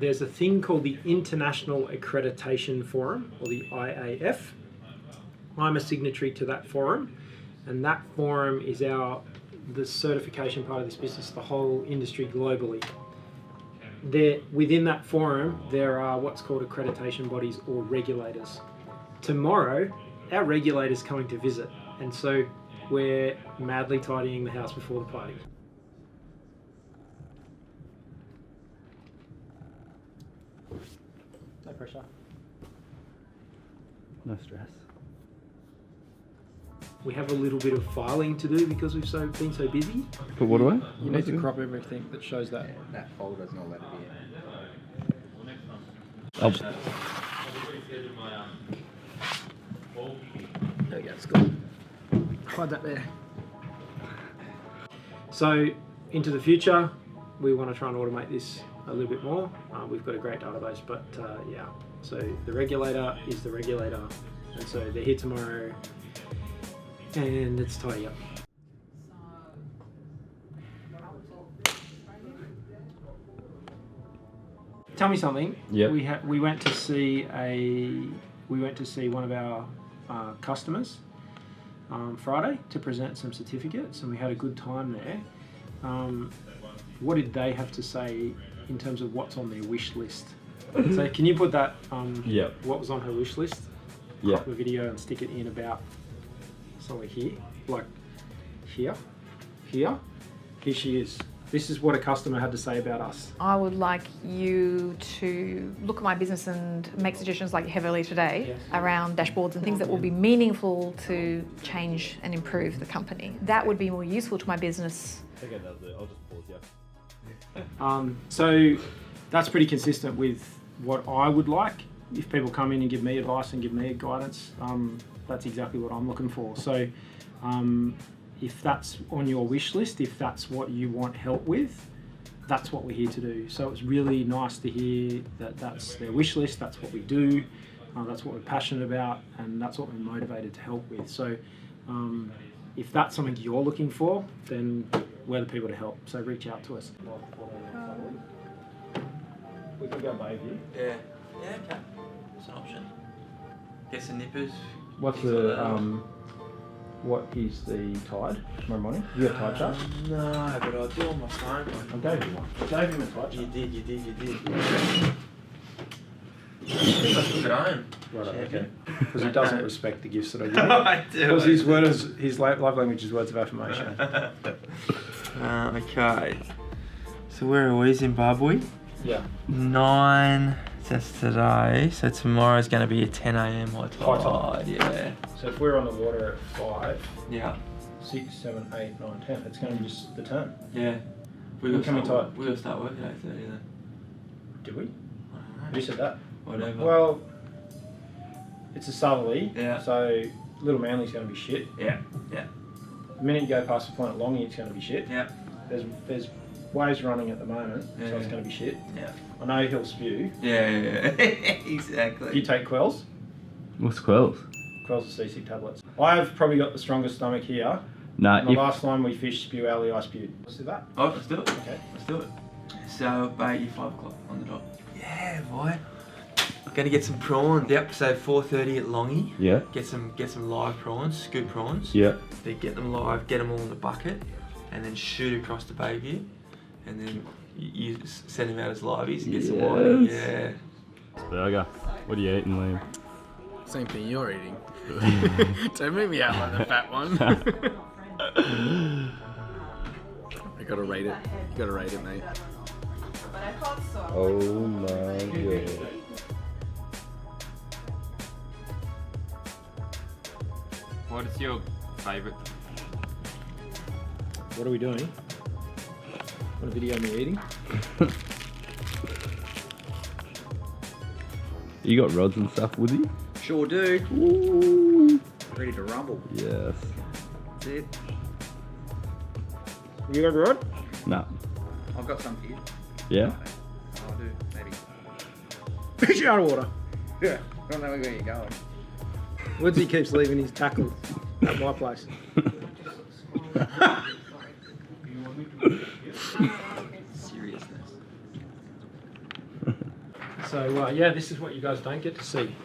there's a thing called the International Accreditation Forum, or the IAF. I'm a signatory to that forum, and that forum is the certification part of this business, the whole industry globally. Within that forum, there are what's called accreditation bodies or regulators. Tomorrow, our regulator's coming to visit, and so we're madly tidying the house before the party. No pressure. No stress. We have a little bit of filing to do because we've been so busy. But what do I? You need to crop everything that shows that. Yeah, that folder's not let it be in. Oh. There we go, it's good. Hide that there. So, into the future, we want to try and automate this a little bit more. We've got a great database, but yeah. So the regulator is the regulator, and so they're here tomorrow, and let's tidy up. Tell me something. Yeah. We went to see one of our customers Friday to present some certificates, and we had a good time there. What did they have to say in terms of what's on their wish list? So can you put that what was on her wish list? Yeah. Crop a video and stick it in about somewhere here, like here she is. This is what a customer had to say about us. I would like you to look at my business and make suggestions like heavily today around dashboards and things that will be meaningful to change and improve the company. That would be more useful to my business. Okay, I'll just pause, yeah. So that's pretty consistent with what I would like. If people come in and give me advice and give me guidance, that's exactly what I'm looking for. So if that's on your wish list, if that's what you want help with, that's what we're here to do. So it's really nice to hear that that's their wish list, that's what we do, that's what we're passionate about, and that's what we're motivated to help with. So if that's something you're looking for, then we're the people to help. So reach out to us. We can go Bayview. Yeah, okay. It's an option. Get some nippers. What is the tide tomorrow morning? You got a tide chart? No, but I'll do it on my phone. I gave you one. I gave him a tide chart. You did. I think I took it home. Right, okay. Because he doesn't respect the gifts that I give him. I do. Because his love language is words of affirmation. Okay. So where are we? Zimbabwe? Yeah. 9. That's today. So tomorrow's going to be a 10 a.m. high tide. Yeah. So if we're on the water at 5, Yeah. 6, 7, 8, 9, 10, it's going to be just the turn. Yeah. We're coming tight. We're going to start working at 8:30 then. Did we? I don't know. You said that? Whatever. Well, it's a southerly, Yeah. so Little Manly's going to be shit. Yeah. The minute you go past the point at Longy, it's going to be shit. Yeah. There's waves running at the moment, so it's Yeah. going to be shit. Yeah. I know he'll spew. Yeah. Exactly. You take Quells. What's Quells? Quells are seasick tablets. I've probably got the strongest stomach here. Nah, And the last time we fished Spew Alley, I spewed. Let's do that. Oh, let's do it. Okay. Let's do it. So, bait 5 o'clock on the dot. Yeah, boy. Gonna get some prawns. Yep. So 4:30 at Longy. Yeah. Get some live prawns, scoop prawns. Yeah. Then get them live, get them all in the bucket, and then shoot across the Bayview, and then you send them out as liveys and get some whiting. Yeah. Burger. What are you eating, Liam? Same thing you're eating. Don't make me out like the fat one. I gotta rate it. You gotta rate it, mate. Oh my god. What is your favourite? What are we doing? Want a video of me eating? You got rods and stuff, Woody? Sure do. Ooh. Ready to rumble. Yes. That's it. You got a rod? Nah. I've got some for you. Yeah? I'll do, maybe. Fish you out of water. Yeah. I don't know where you're going. Woodsy keeps leaving his tackle at my place. Seriousness. So yeah, this is what you guys don't get to see.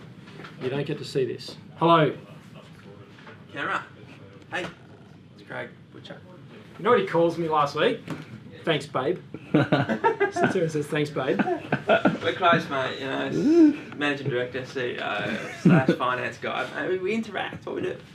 You don't get to see this. Hello. Camera. Hey, it's Craig Butcher. You know what he calls me last week? Thanks, babe. Sits there and says, thanks, babe. We're close, mate. You know, managing director, CEO / finance guy. Mate, we interact. What we do.